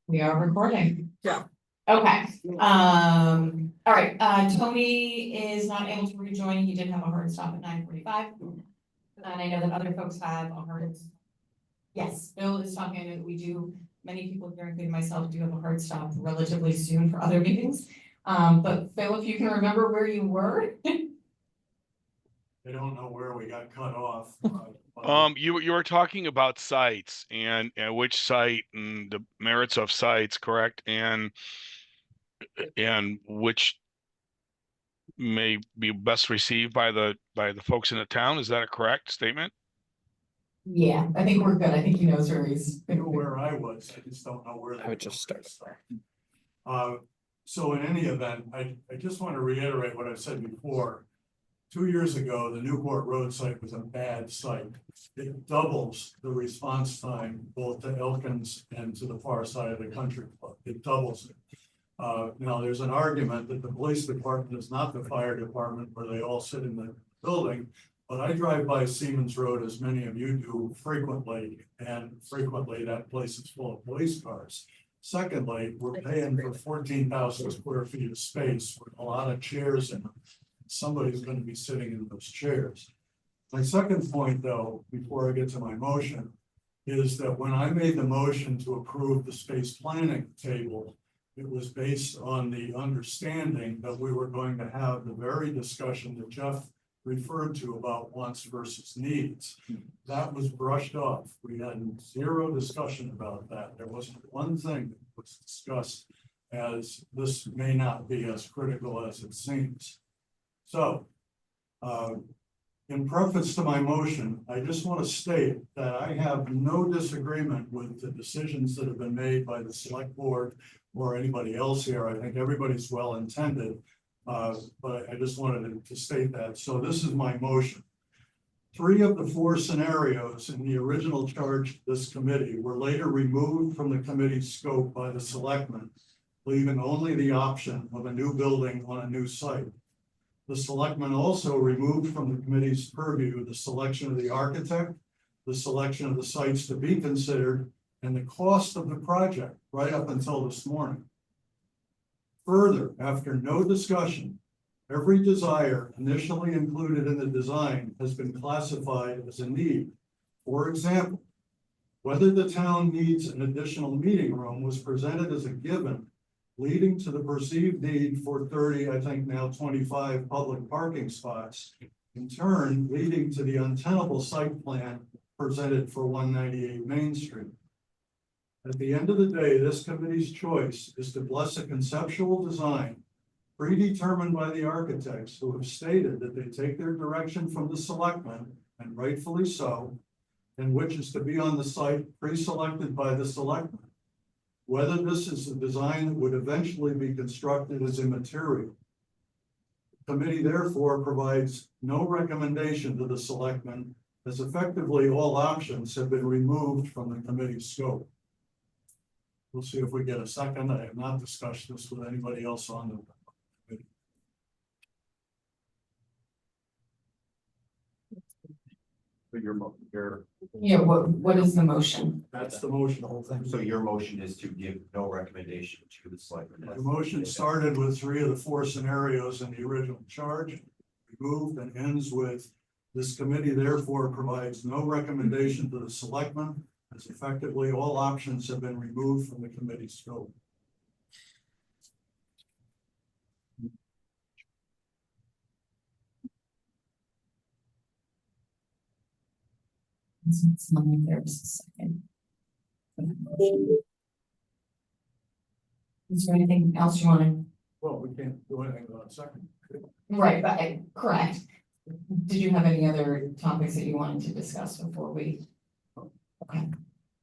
We are recording. Yeah. Okay, all right, Tony is not able to rejoin, he did have a hard stop at 9:45. And I know that other folks have a hard. Yes, Bill is talking, we do, many people here, including myself, do have a hard stop relatively soon for other meetings. But Phil, if you can remember where you were. I don't know where we got cut off. You were talking about sites and which site and the merits of sites, correct? And which may be best received by the folks in the town. Is that a correct statement? Yeah, I think we're good. I think he knows where he's. I know where I was, I just don't know where. I would just start. So in any event, I just want to reiterate what I've said before. 2 years ago, the Newport Road site was a bad site. It doubles the response time both to Elkins and to the far side of the country club. It doubles it. Now, there's an argument that the police department is not the fire department where they all sit in the building, but I drive by Siemens Road, as many of you do, frequently, and frequently that place is full of police cars. Secondly, we're paying for 14,000 square feet of space with a lot of chairs in them. Somebody's going to be sitting in those chairs. My second point, though, before I get to my motion, is that when I made the motion to approve the space planning table, it was based on the understanding that we were going to have the very discussion that Jeff referred to about wants versus needs. That was brushed off. We had zero discussion about that. There wasn't one thing that was discussed as this may not be as critical as it seems. So, in preface to my motion, I just want to state that I have no disagreement with the decisions that have been made by the select board or anybody else here. I think everybody's well intended, but I just wanted to state that. So this is my motion. 3 of the 4 scenarios in the original charge of this committee were later removed from the committee's scope by the selectmen, leaving only the option of a new building on a new site. The selectmen also removed from the committee's purview the selection of the architect, the selection of the sites to be considered, and the cost of the project right up until this morning. Further, after no discussion, every desire initially included in the design has been classified as a need. For example, whether the town needs an additional meeting room was presented as a given, leading to the perceived need for 30, I think now 25 public parking spots, in turn leading to the untenable site plan presented for 198 Main Street. At the end of the day, this committee's choice is to bless a conceptual design predetermined by the architects who have stated that they take their direction from the selectmen, and rightfully so, and which is to be on the site pre-selected by the selectmen. Whether this is the design that would eventually be constructed is immaterial. The committee therefore provides no recommendation to the selectmen, as effectively all options have been removed from the committee's scope. We'll see if we get a second. I have not discussed this with anybody else on the committee. Yeah, what is the motion? That's the motion, the whole thing. So your motion is to give no recommendation to the selectmen. The motion started with 3 of the 4 scenarios in the original charge, removed, and ends with this committee therefore provides no recommendation to the selectmen, as effectively all options have been removed from the committee's scope. Let me there's a second. Is there anything else you want to? Well, we can't do anything without a second. Right, but correct. Did you have any other topics that you wanted to discuss before we? Okay,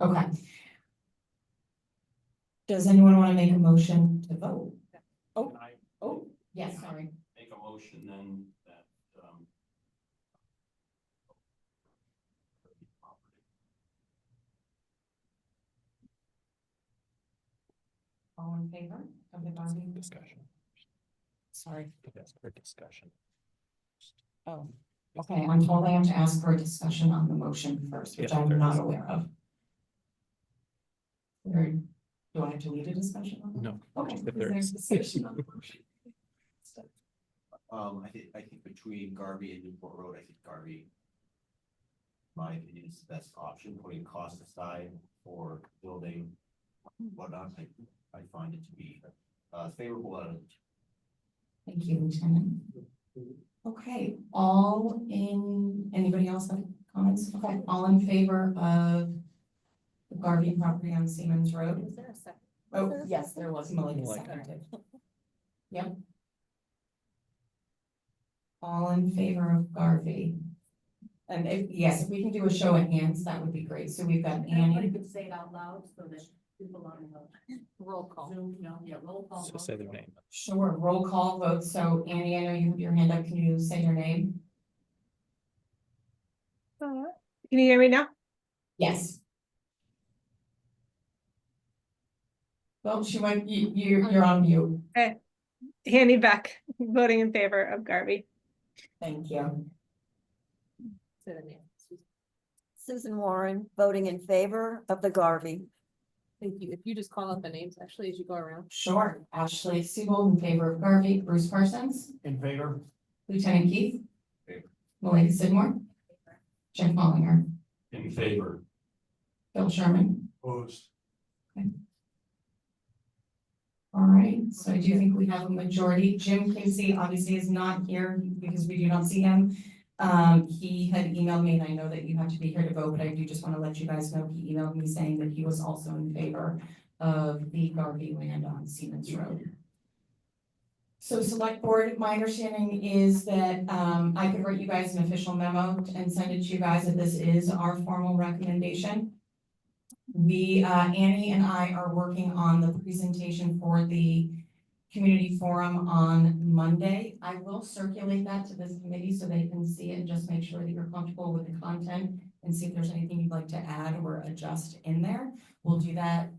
okay. Does anyone want to make a motion to vote? Oh, yes, sorry. Make a motion then that All in favor of the bonding? Discussion. Sorry. That's for discussion. Oh, okay, I'm told I have to ask for a discussion on the motion first, which Yeah, I'm there not is. aware of. Or do I have to lead a discussion on that? No, Okay. just if Is there there's- discussion on the motion? I think between Garvey and Newport Road, I think Garvey, my opinion, is the best option, putting cost aside for building whatnot. I find it to be favorable out of the two. Thank you, Lieutenant. Okay, anybody else have comments? Okay, all in favor of the Garvey property on Siemens Road? Is there a second? Oh, there a yes, there was Malika Malika. seconded. Yep. All in favor of Garvey? And if we can do a show of hands, that would be great. So we've got Everybody Annie. could say it out loud so that people on the roll call. Zoom, roll call. So say their name. Sure, roll call vote. So Annie, I know you have your hand up. Can you say your name? Can you hear me now? Yes. Well, she went, you're on mute. Handy Beck, voting in favor of Garvey. Thank you. Say the name. Susan Warren, voting in favor of the Garvey. Thank you. If you just call out the names actually as you go around. Sure. Ashley Siebold in favor of Garvey. Bruce Parsons. In favor? Lieutenant Keith. Favor. Malika Sidmore. Jeff Mollinger. In favor. Bill Sherman. Opposed? All right, so I do think we have a majority. Jim Casey obviously is not here because we do not see him. He had emailed me, and I know that you have to be here to vote, but I do just want to let you guys know, he emailed me saying that he was also in favor of the Garvey land on Siemens Road. So select board, my understanding is that, I could write you guys an official memo and send it to you guys that this is our formal recommendation. Annie and I are working on the presentation for the community forum on Monday. I will circulate that to this committee so they can see it and just make sure that you're comfortable with the content and see if there's anything you'd like to add or adjust in there. We'll do that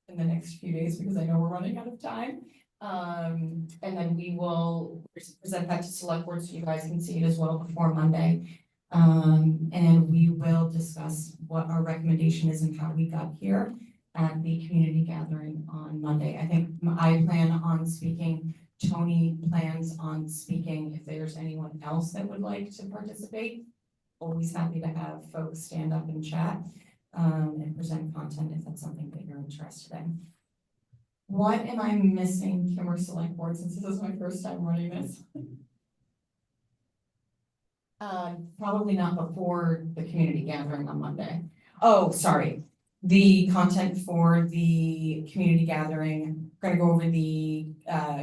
in the next few days because I know we're running out of time. And then we will present that to select board so you guys can see it as well before Monday. And we will discuss what our recommendation is and how we got here at the community gathering on Monday. I think I plan on speaking, Tony plans on speaking. If there's anyone else that would like to participate, always happy to have folks stand up and chat, and present content if that's something that you're interested in. What am I missing, Kim, or select board, since this is my first time running this? Probably not before the community gathering on Monday. Oh, sorry. The content for the community gathering, we're gonna go over the,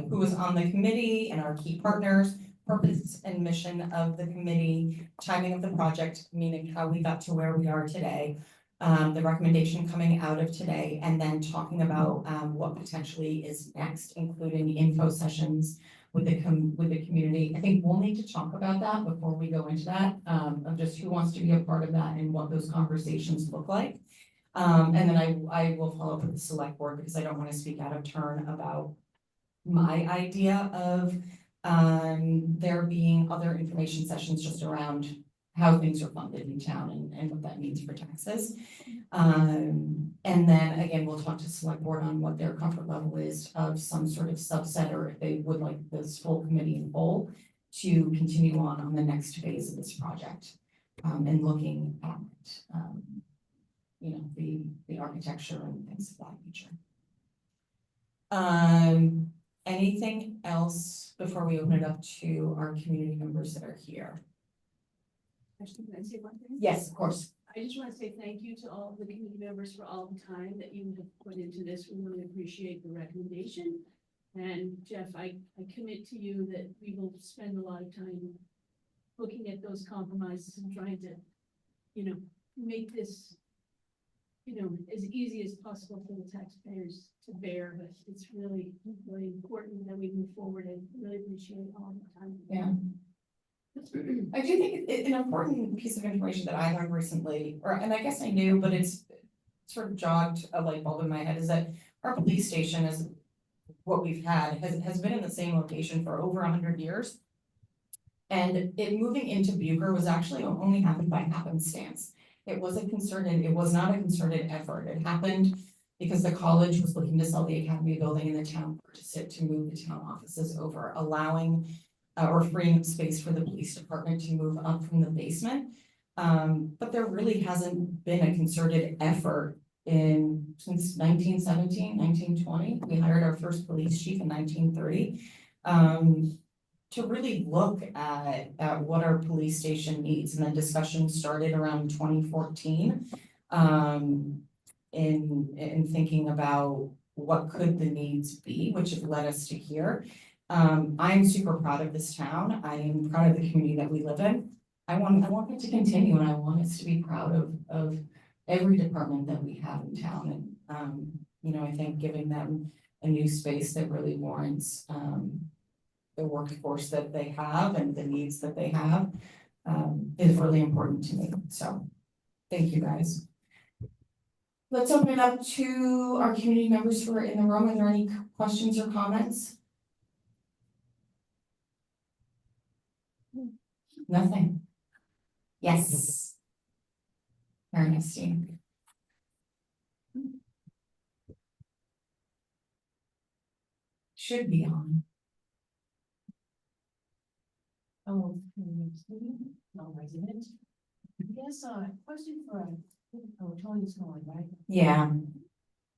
who was on the committee and our key partners, purpose and mission of the committee, timing of the project, meaning how we got to where we are today, the recommendation coming out of today, and then talking about, what potentially is next, including info sessions with the community. I think we'll need to talk about that before we go into that, of just who wants to be a part of that and what those conversations look like. And then I will follow up with the select board because I don't want to speak out of turn about my idea of, there being other information sessions just around how things are funded in town and what that means for taxes. And then again, we'll talk to select board on what their comfort level is of some sort of subset, or if they would like this full committee in whole to continue on the next phase of this project. And looking at, you know, the architecture and things of that nature. Anything else before we open it up to our community members that are here? Actually, can I say one thing? Yes, of course. I just want to say thank you to all the community members for all the time that you have put into this. We really appreciate the recommendation. And Jeff, I commit to you that we will spend a lot of time looking at those compromises and trying to, you know, make this, you know, as easy as possible for the taxpayers to bear. But it's really, really important that we move forward and really appreciate all the time. Yeah. I do think an important piece of information that I learned recently, and I guess I knew, but it's sort of jogged a light bulb in my head, is that our police station is what we've had has been in the same location for over 100 years. And it moving into Bucher was actually only happened by happenstance. It was not a concerted effort. It happened because the college was looking to sell the academy building and the town purchased it to move the town offices over, allowing or freeing up space for the police department to move up from the basement. But there really hasn't been a concerted effort since 1917, 1920. We hired our first police chief in 1930. To really look at what our police station needs, and then discussion started around 2014. In thinking about what could the needs be, which have led us to here. I'm super proud of this town. I am proud of the community that we live in. I want it to continue, and I want us to be proud of every department that we have in town. And, you know, I think giving them a new space that really warrants, the workforce that they have and the needs that they have, is really important to me. So, thank you guys. Let's open it up to our community members who are in the room. Are there any questions or comments? Nothing. Yes. Ernestine. Should be on. Oh, no resident. Yes, question for, Tony's going, right? Yeah.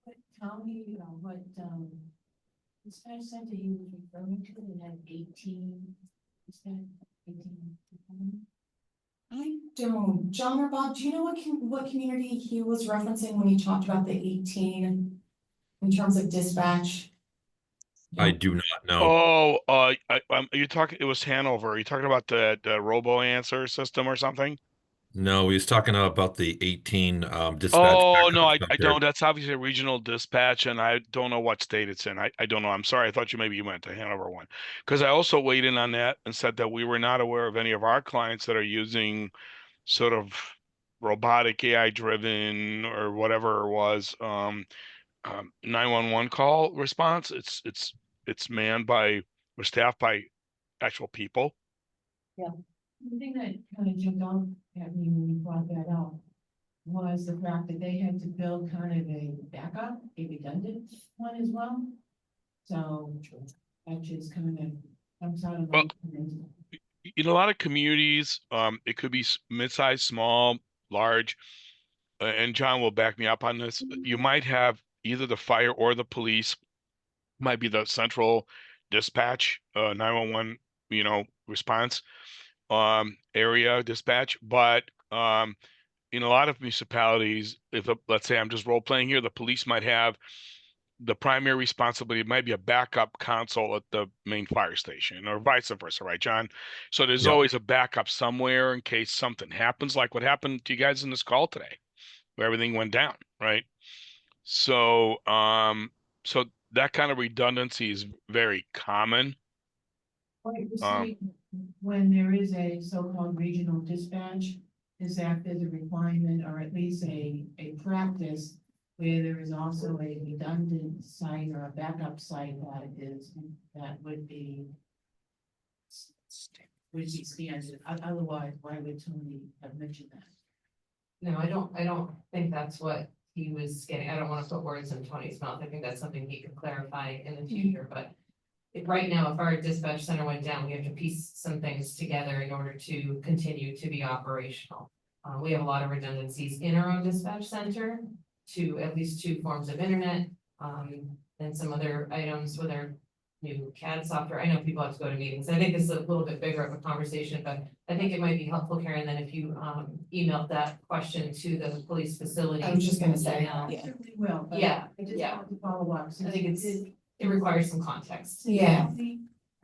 What county, what, dispatch center he was referring to that had 18, is that 18? I don't. John or Bob, do you know what community he was referencing when he talked about the 18 in terms of dispatch? I do not know. Oh, you talking, it was Hanover. Are you talking about the robo answer system or something? No, he was talking about the 18 dispatch. Oh, no, backup I center. don't. That's obviously a regional dispatch, and I don't know what state it's in. I don't know. I'm sorry. I thought maybe you meant the Hanover one. Because I also weighed in on that and said that we were not aware of any of our clients that are using sort of robotic AI driven or whatever it was, 911 call response. It's manned by or staffed by actual people. The thing that kind of jumped out at me when you brought that up was the fact that they had to build kind of a backup, a redundant one as well. So that just kind of comes out of. Well, in a lot of communities, it could be mid-sized, small, large, and John will back me up on this. You might have either the fire or the police, might be the central dispatch, 911, response, area dispatch. But in a lot of municipalities, let's say I'm just role playing here, the police might have the primary responsibility. It might be a backup console at the main fire station or vice versa, right, John? So there's Yep. always a backup somewhere in case something happens, like what happened to you guys in this call today, where everything went down, right? So, so that kind of redundancy is very common. Right, you see, when there is a so-called regional dispatch, is that there's a requirement or at least a practice where there is also a redundant site or a backup site that would be standard. Otherwise, why would Tony have mentioned that? No, I don't think that's what he was getting. I don't want to put words in Tony's mouth. I think that's something he could clarify in the future, but right now, if our dispatch center went down, we have to piece some things together in order to continue to be operational. We have a lot of redundancies in our own dispatch center to at least 2 forms of internet, and some other items with our new CAD software. I know people have to go to meetings. I think this is a little bit bigger of a conversation, but I think it might be helpful, Karen, that if you emailed that question to the police facility. I was just gonna say, email. yeah. Certainly will. But Yeah, I just yeah. wanted to follow up. I think it requires some context. Yeah.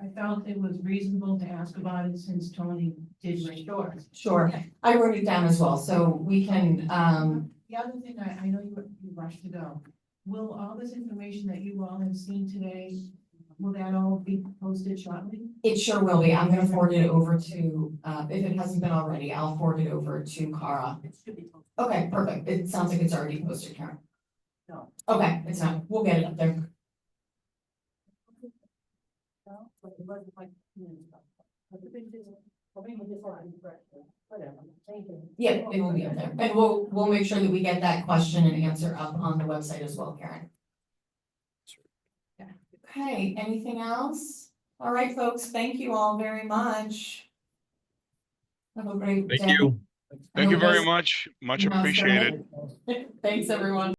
I felt it was reasonable to ask about it since Tony did raise yours. Sure. I wrote it down as well, so we can, The other thing, I know you rushed to go. Will all this information that you all have seen today, will that all be posted shortly? it sure will be. I'm gonna forward it over to, if it hasn't been already, I'll forward it over to Cara. It should be posted. Okay, perfect. It sounds like it's already posted, Karen. No. Okay, it's not. We'll get it up there. No, but it wasn't like, but the big deal, I mean, it just wasn't correct. Whatever, thank you. Yeah, it will be up there, and we'll make sure that we get that question and answer up on the website as well, Karen. Okay, anything else? All right, folks, thank you all very much. Have a great day. Thank you. Thank you hope very those- much. Much Not appreciated. started. Thanks, everyone.